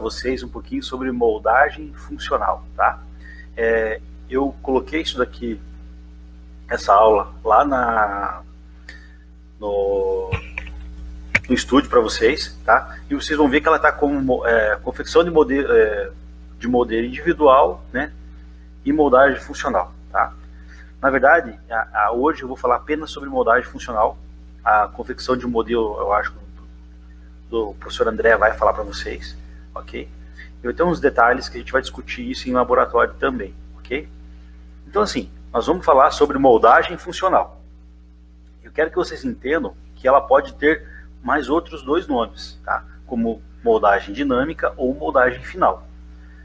vocês um pouquinho sobre moldagem funcional, tá? Eu coloquei isso daqui, essa aula, lá no estúdio para vocês, tá? E vocês vão ver que ela está como confecção de modelo individual, né? E moldagem funcional, tá? Na verdade, hoje eu vou falar apenas sobre moldagem funcional. A confecção de um modelo, eu acho que o professor André vai falar para vocês, ok? Eu tenho uns detalhes que a gente vai discutir isso em laboratório também, ok? Então, assim, nós vamos falar sobre moldagem funcional. Eu quero que vocês entendam que ela pode ter mais outros dois nomes, tá? Como moldagem dinâmica ou moldagem final.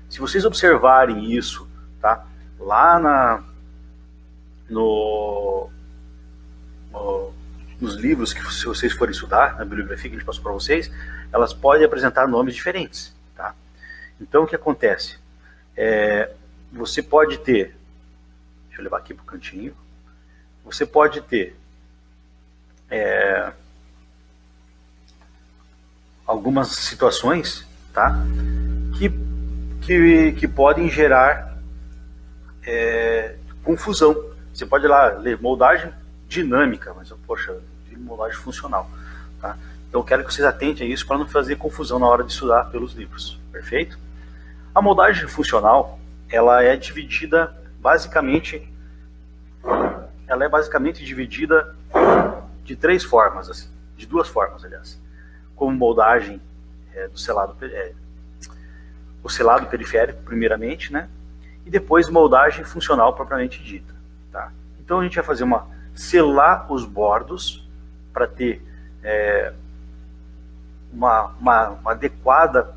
Se vocês observarem isso, tá? Lá nos livros que se vocês forem estudar, na bibliografia que a gente passou para vocês, elas podem apresentar nomes diferentes, tá? Então, o que acontece? Você pode ter, deixa eu levar aqui para o cantinho, você pode ter algumas situações, tá? Que podem gerar confusão. Você pode ir lá ler moldagem dinâmica, mas, poxa, moldagem funcional, tá? Então eu quero que vocês atentem a isso para não fazer confusão na hora de estudar pelos livros, perfeito? A moldagem funcional, ela é basicamente dividida de três formas, assim, de duas formas, aliás, como moldagem o selado periférico, primeiramente, né? E depois moldagem funcional propriamente dita, tá? Então a gente vai fazer selar os bordos para ter uma adequada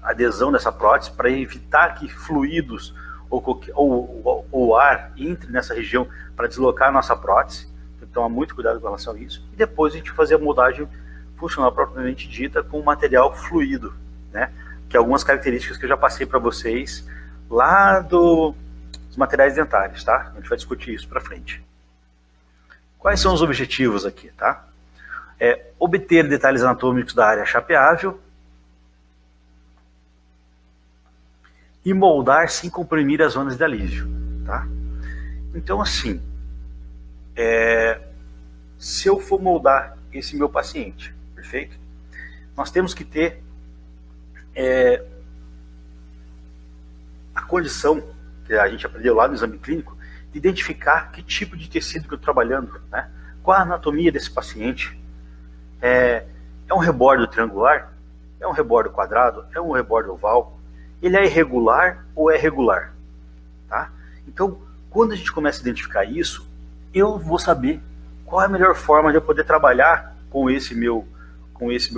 adesão dessa prótese, para evitar que fluidos ou ar entre nessa região para deslocar a nossa prótese. Então tomar muito cuidado com relação a isso. E depois a gente fazer a moldagem funcional propriamente dita com material fluido, né? Que é algumas características que eu já passei para vocês lá dos materiais dentários, tá? A gente vai discutir isso para frente. Quais são os objetivos aqui, tá? Obter detalhes anatômicos da área chapeável e moldar sem comprimir as zonas de alívio, tá? Então, assim, se eu for moldar esse meu paciente, perfeito? Nós temos que ter a condição, que a gente aprendeu lá no exame clínico, de identificar que tipo de tecido que eu estou trabalhando, né? Qual a anatomia desse paciente. É um rebordo triangular? É um rebordo quadrado? É um rebordo oval? Ele é irregular ou é regular? Tá? Então, quando a gente começa a identificar isso, eu vou saber qual é a melhor forma de eu poder trabalhar com esse meu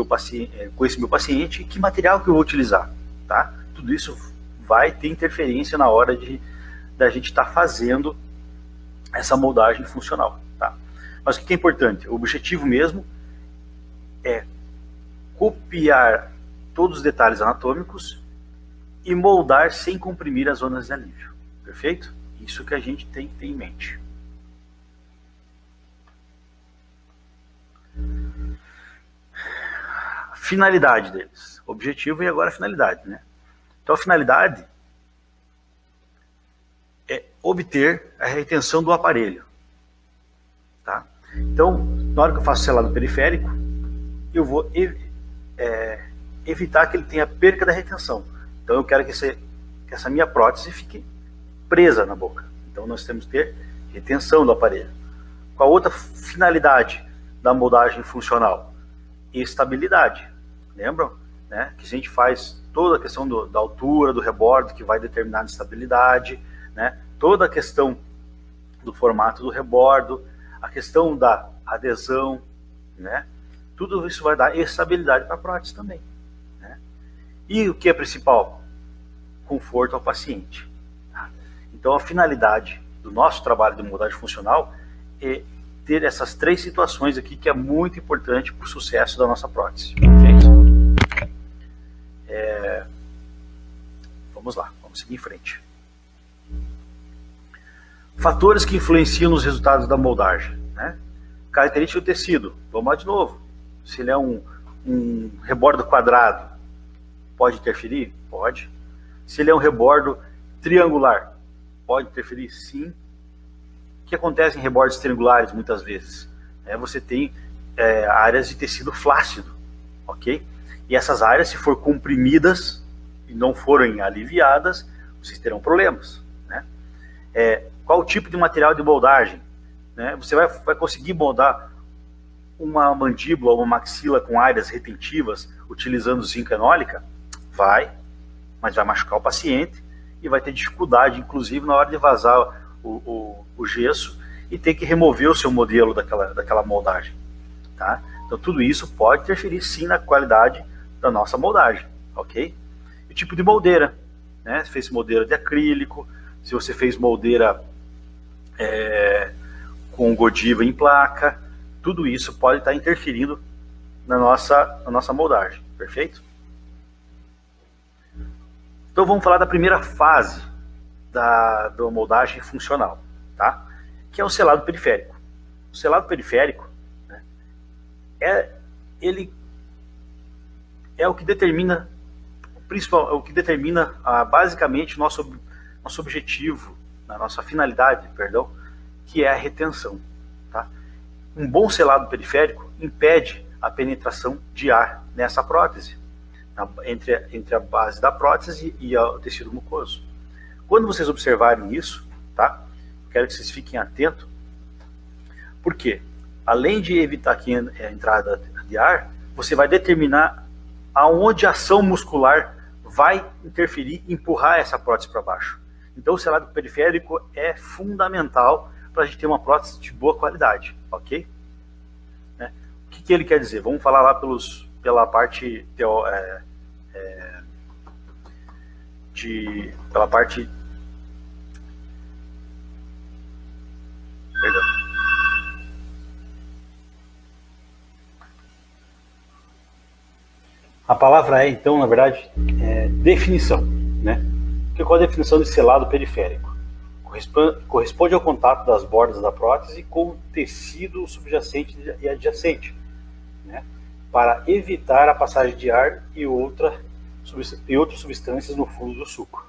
paciente, que material que eu vou utilizar, tá? Tudo isso vai ter interferência na hora da gente estar fazendo essa moldagem funcional, tá? Mas o que é importante? O objetivo mesmo é copiar todos os detalhes anatômicos e moldar sem comprimir as zonas de alívio, perfeito? Isso que a gente tem que ter em mente. Finalidade deles. Objetivo e agora a finalidade, né? Então a finalidade é obter a retenção do aparelho, tá? Então, na hora que eu faço selado periférico, eu vou evitar que ele tenha perca da retenção. Então eu quero que essa minha prótese fique presa na boca. Então nós temos que ter retenção do aparelho. Qual a outra finalidade da moldagem funcional? Estabilidade. Lembram? Né? Que a gente faz toda a questão da altura, do rebordo, que vai determinar a estabilidade, né? Toda a questão do formato do rebordo, a questão da adesão, né? Tudo isso vai dar estabilidade para a prótese também, né? E o que é principal? Conforto ao paciente. Tá? Então a finalidade do nosso trabalho de moldagem funcional é ter essas três situações aqui, que é muito importante para o sucesso da nossa prótese. Perfeito? Vamos lá, vamos seguir em frente. Fatores que influenciam nos resultados da moldagem, né? Característica do tecido. Vamos lá de novo. Se ele é um rebordo quadrado, pode interferir? Pode. Se ele é um rebordo triangular, pode interferir? Sim. O que acontece em rebordos triangulares muitas vezes? Você tem áreas de tecido flácido, ok? E essas áreas, se for comprimidas e não forem aliviadas, vocês terão problemas, né? Qual o tipo de material de moldagem? Você vai conseguir moldar uma mandíbula ou uma maxila com áreas retentivas utilizando zinco enólica? Vai, mas vai machucar o paciente e vai ter dificuldade, inclusive, na hora de vazar o gesso e ter que remover o seu modelo daquela moldagem, tá? Então tudo isso pode interferir sim na qualidade da nossa moldagem, ok? E o tipo de moldeira, né? Se fez moldeira de acrílico, se você fez moldeira com Godiva em placa, tudo isso pode estar interferindo na nossa moldagem, perfeito? Então vamos falar da primeira fase da moldagem funcional, tá? Que é o selado periférico. O selado periférico, né, ele é o que determina, basicamente nosso objetivo, a nossa finalidade, perdão, que é a retenção, tá? Um bom selado periférico impede a penetração de ar nessa prótese, entre a base da prótese e o tecido mucoso. Quando vocês observarem isso, tá? Quero que vocês fiquem atentos, porque além de evitar aqui a entrada de ar, você vai determinar aonde a ação muscular vai interferir e empurrar essa prótese para baixo. Então o selado periférico é fundamental para a gente ter uma prótese de boa qualidade, ok? O que ele quer dizer? Vamos falar lá pela parte perdão. A palavra então, na verdade, definição, né? Qual é a definição de selado periférico? Corresponde ao contato das bordas da prótese com o tecido subjacente e adjacente, né? Para evitar a passagem de ar e outras substâncias no fundo do suco.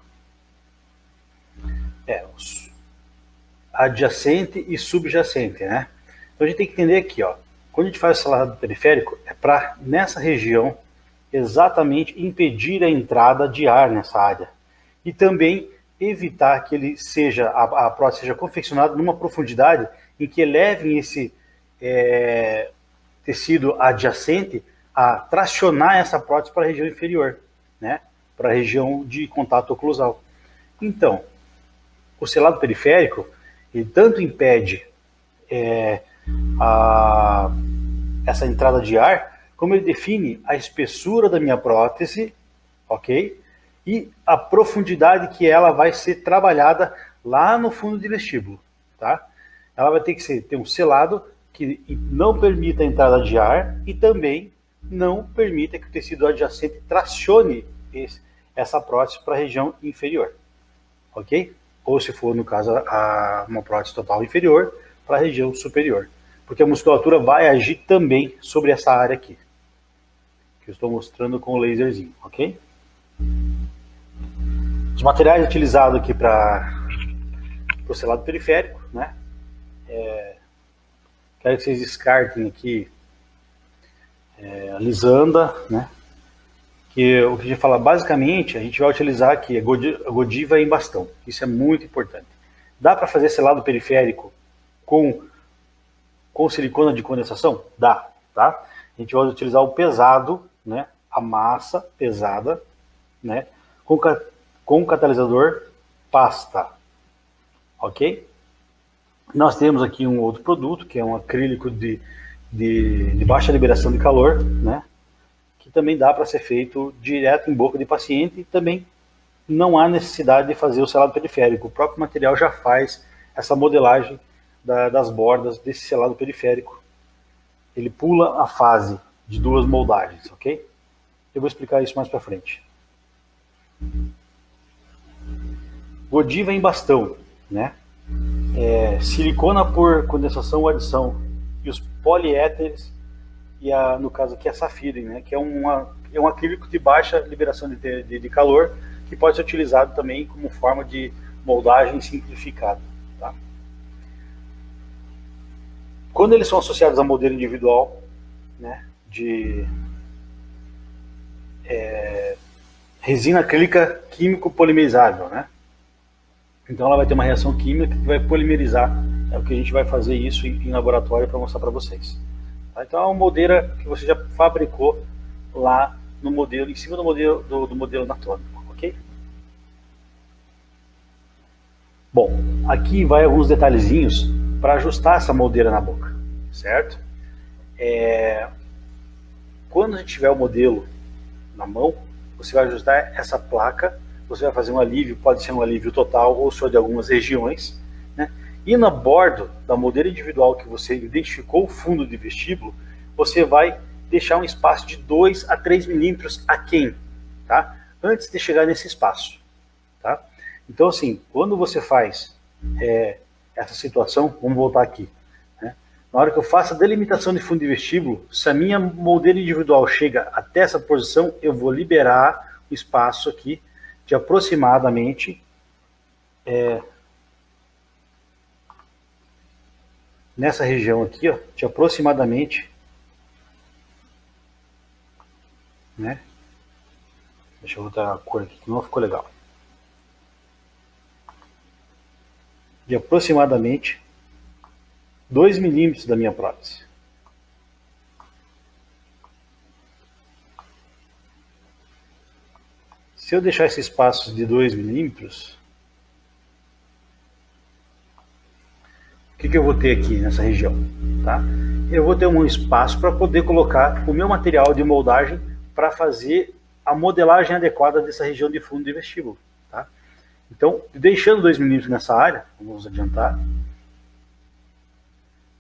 Adjacente e subjacente, né? Então a gente tem que entender aqui, ó, quando a gente faz o selado periférico, é para, nessa região, exatamente impedir a entrada de ar nessa área. E também evitar que a prótese seja confeccionada numa profundidade em que elevem esse tecido adjacente a tracionar essa prótese para a região inferior, né? Para a região de contato oclusal. Então, o selado periférico, ele tanto impede essa entrada de ar, como ele define a espessura da minha prótese, ok? E a profundidade que ela vai ser trabalhada lá no fundo do vestíbulo, tá? Ela vai ter que ter um selado que não permita a entrada de ar e também não permita que o tecido adjacente tracione essa prótese para a região inferior, ok? Ou se for, no caso, uma prótese total inferior, para a região superior. Porque a musculatura vai agir também sobre essa área aqui, que eu estou mostrando com o laserzinho, ok? Os materiais utilizados aqui para o selado periférico, né? Quero que vocês descartem aqui a lisanda, né? Que o que a gente fala basicamente, a gente vai utilizar aqui a Godiva em bastão. Isso é muito importante. Dá para fazer selado periférico com silicona de condensação? Dá, tá? A gente vai utilizar o pesado, né? A massa pesada, né? Com catalisador pasta, ok? Nós temos aqui um outro produto, que é um acrílico de baixa liberação de calor, né? Que também dá para ser feito direto em boca de paciente e também não há necessidade de fazer o selado periférico. O próprio material já faz essa modelagem das bordas desse selado periférico. Ele pula a fase de duas moldagens, ok? Eu vou explicar isso mais para frente. Godiva em bastão, né? Silicona por condensação ou adição, e os poliéteres, e no caso aqui a Safira, né? Que é uma é um acrílico de baixa liberação de calor, que pode ser utilizado também como forma de moldagem simplificada. Tá? Quando eles são associados a modelo individual, né, de resina acrílica químico polimerizável, né? Então ela vai ter uma reação química que vai polimerizar. É o que a gente vai fazer isso em laboratório para mostrar para vocês. Tá? Então é uma moldeira que você já fabricou lá no modelo, em cima do modelo anatômico, ok? Bom, aqui vai alguns detalhezinhos para ajustar essa moldeira na boca, certo? Quando a gente tiver o modelo na mão, você vai ajustar essa placa, você vai fazer um alívio, pode ser um alívio total ou só de algumas regiões, né? E no bordo da moldeira individual que você identificou o fundo de vestíbulo, você vai deixar um espaço de 2 a 3 milímetros aquém, tá? Antes de chegar nesse espaço, tá? Então, assim, quando você faz essa situação, vamos voltar aqui, né? Na hora que eu faço a delimitação de fundo de vestíbulo, se a minha moldeira individual chega até essa posição, eu vou liberar o espaço aqui de aproximadamente nessa região aqui, ó, de aproximadamente, né? Deixa eu botar a cor aqui que não ficou legal. De aproximadamente 2 milímetros da minha prótese. Se eu deixar esse espaço de 2 milímetros, o que eu vou ter aqui nessa região? Tá? Eu vou ter um espaço para poder colocar o meu material de moldagem para fazer a modelagem adequada dessa região de fundo de vestíbulo. Tá? Então, deixando 2 milímetros nessa área, vamos adiantar,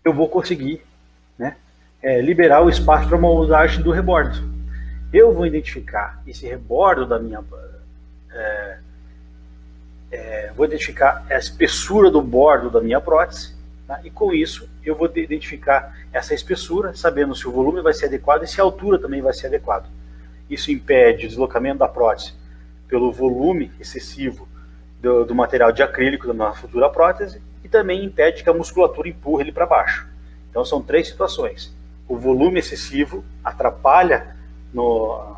eu vou conseguir, né, liberar o espaço para moldagem do rebordo. Eu vou identificar esse rebordo da minha... vou identificar a espessura do bordo da minha prótese, tá? E com isso eu vou identificar essa espessura, sabendo se o volume vai ser adequado e se a altura também vai ser adequado. Isso impede o deslocamento da prótese pelo volume excessivo do material de acrílico da minha futura prótese e também impede que a musculatura empurre ele para baixo. Então são 3 situações. O volume excessivo atrapalha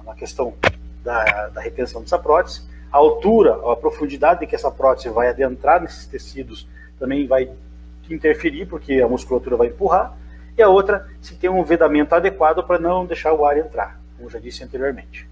na questão da retenção dessa prótese. A altura, a profundidade que essa prótese vai adentrar nesses tecidos também vai interferir, porque a musculatura vai empurrar. E a outra, se tem um vedamento adequado para não deixar o ar entrar, como já disse anteriormente.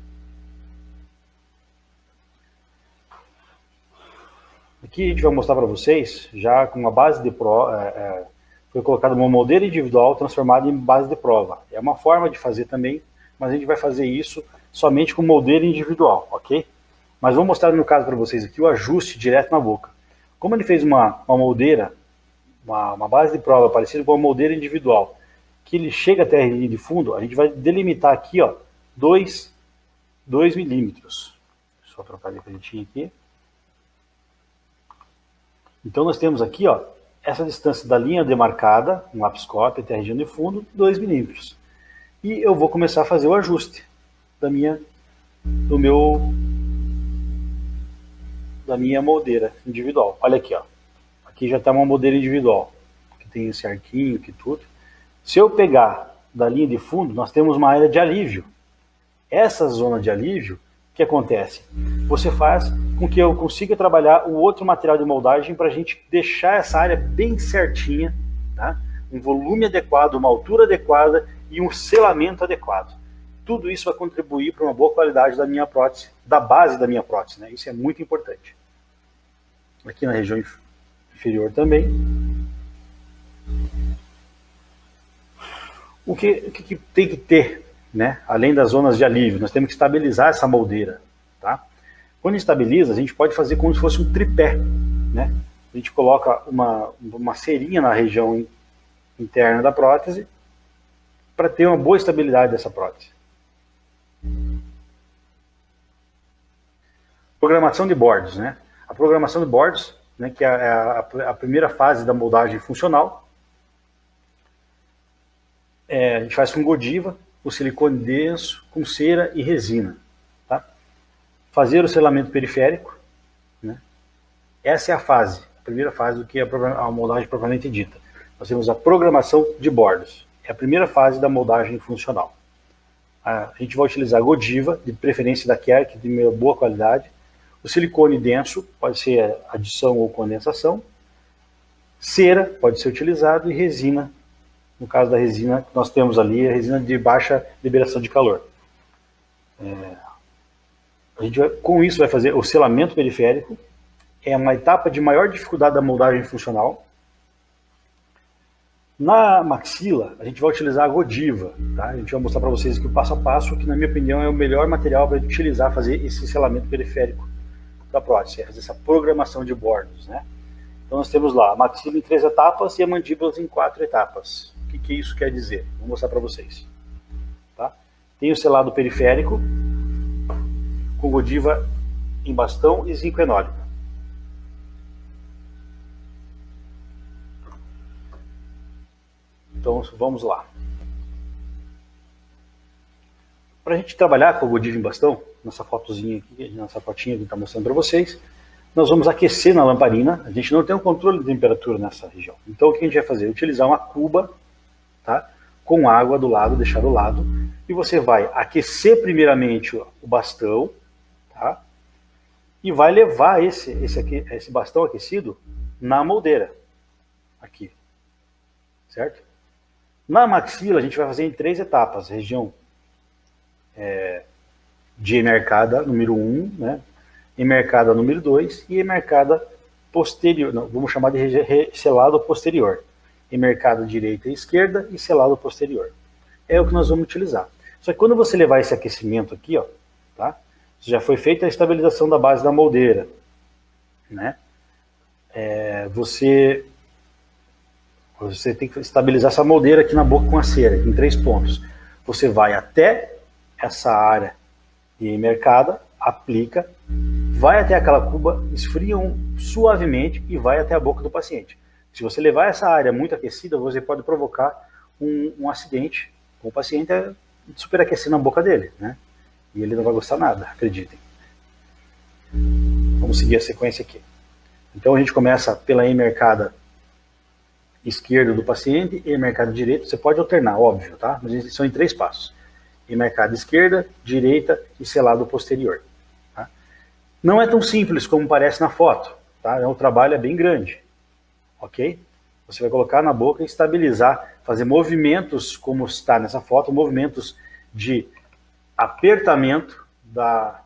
Aqui a gente vai mostrar para vocês, já com uma base de prova, foi colocada uma moldeira individual transformada em base de prova. É uma forma de fazer também, mas a gente vai fazer isso somente com moldeira individual, ok? Mas vou mostrar no caso para vocês aqui o ajuste direto na boca. Como ele fez uma moldeira, uma base de prova parecida com uma moldeira individual, que ele chega até a linha de fundo, a gente vai delimitar aqui, ó, 2 milímetros. Deixa eu trocar de cantinho aqui. Então nós temos aqui, ó, essa distância da linha demarcada, um lapiscópio até a região de fundo, 2 milímetros. E eu vou começar a fazer o ajuste da minha moldeira individual. Olha aqui, ó. Aqui já está uma moldeira individual, que tem esse arquinho aqui tudo. Se eu pegar da linha de fundo, nós temos uma área de alívio. Essa zona de alívio, o que acontece? Você faz com que eu consiga trabalhar o outro material de moldagem para a gente deixar essa área bem certinha, tá? Um volume adequado, uma altura adequada e um selamento adequado. Tudo isso vai contribuir para uma boa qualidade da minha prótese, da base da minha prótese, né? Isso é muito importante. Aqui na região inferior também. O que tem que ter, né? Além das zonas de alívio, nós temos que estabilizar essa moldeira, tá? Quando estabiliza, a gente pode fazer como se fosse um tripé, né? A gente coloca uma cerinha na região interna da prótese para ter uma boa estabilidade dessa prótese. Programação de bordos, né? A programação de bordos, né, que é a primeira fase da moldagem funcional, a gente faz com Godiva. com silicone denso, com cera e resina. Tá? Fazer o selamento periférico, né? Essa é a fase, a primeira fase do que a moldagem propriamente dita. Nós temos a programação de bordos. É a primeira fase da moldagem funcional. A gente vai utilizar Godiva, de preferência da Kerk, de boa qualidade. O silicone denso, pode ser adição ou condensação. Cera, pode ser utilizado. E resina, no caso da resina, nós temos ali a resina de baixa liberação de calor. A gente com isso vai fazer o selamento periférico. É uma etapa de maior dificuldade da moldagem funcional. Na maxila, a gente vai utilizar a Godiva, tá? A gente vai mostrar para vocês aqui o passo a passo, que na minha opinião é o melhor material para utilizar, fazer esse selamento periférico da prótese, fazer essa programação de bordos, né? Então nós temos lá a maxila em 3 etapas e a mandíbula em 4 etapas. O que isso quer dizer? Vou mostrar para vocês. Tá? Tem o selado periférico, com Godiva em bastão e zinco enólico. Então vamos lá. Para a gente trabalhar com a Godiva em bastão, nessa fotozinha aqui, nessa fotinha que está mostrando para vocês, nós vamos aquecer na lamparina. A gente não tem um controle de temperatura nessa região. Então o que a gente vai fazer? Utilizar uma cuba, tá? Com água do lado, deixar do lado, e você vai aquecer primeiramente o bastão, tá? E vai levar esse bastão aquecido na moldeira, aqui, certo? Na maxila, a gente vai fazer em 3 etapas, região de emercada número 1, né? Emercada número 2 e emercada posterior, não, vamos chamar de selado posterior. Emercada direita e esquerda e selado posterior. É o que nós vamos utilizar. Só que quando você levar esse aquecimento aqui, ó, tá? Já foi feita a estabilização da base da moldeira, né? Você tem que estabilizar essa moldeira aqui na boca com a cera, em 3 pontos. Você vai até essa área de emercada, aplica, vai até aquela cuba, esfria suavemente e vai até a boca do paciente. Se você levar essa área muito aquecida, você pode provocar um acidente com o paciente superaquecendo a boca dele, né? E ele não vai gostar nada, acreditem. Vamos seguir a sequência aqui. Então a gente começa pela emercada esquerda do paciente e emercada direita. Você pode alternar, óbvio, tá? Mas são em 3 passos. Emercada esquerda, direita e selado posterior. Tá? Não é tão simples como parece na foto, tá? O trabalho é bem grande, ok? Você vai colocar na boca e estabilizar, fazer movimentos, como está nessa foto, movimentos de apertamento da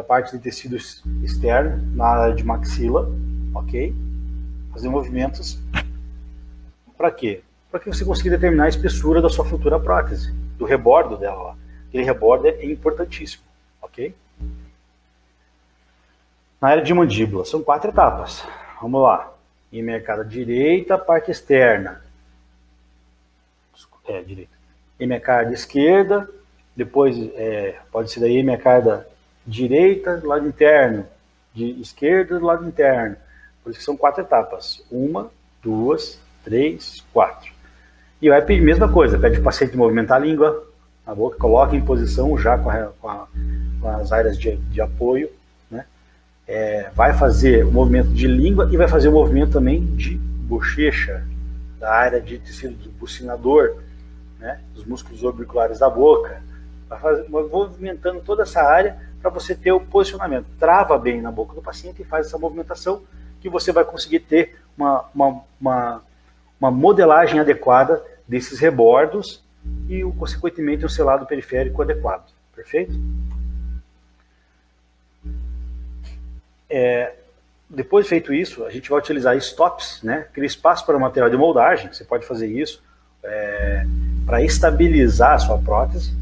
parte de tecido externo, na área de maxila, ok? Fazer movimentos para quê? Para que você consiga determinar a espessura da sua futura prótese, do rebordo dela lá. Aquele rebordo é importantíssimo, ok? Na área de mandíbula, são 4 etapas. Vamos lá. Emercada direita, parte externa. Direita. Emercada esquerda, depois pode ser daí emercada direita, do lado interno, de esquerda, do lado interno. Por isso que são 4 etapas. 1, 2, 3, 4. E vai pedir a mesma coisa, pede o paciente movimentar a língua, a boca, coloca em posição já com as áreas de apoio, né? Vai fazer o movimento de língua e vai fazer o movimento também de bochecha, da área de tecido bucinador, né? Os músculos orbiculares da boca. Vai movimentando toda essa área para você ter o posicionamento. Trava bem na boca do paciente e faz essa movimentação que você vai conseguir ter uma modelagem adequada desses rebordos e, consequentemente, um selado periférico adequado. Perfeito? Depois de feito isso, a gente vai utilizar stops, né? Aquele espaço para o material de moldagem. Você pode fazer isso para estabilizar a sua prótese,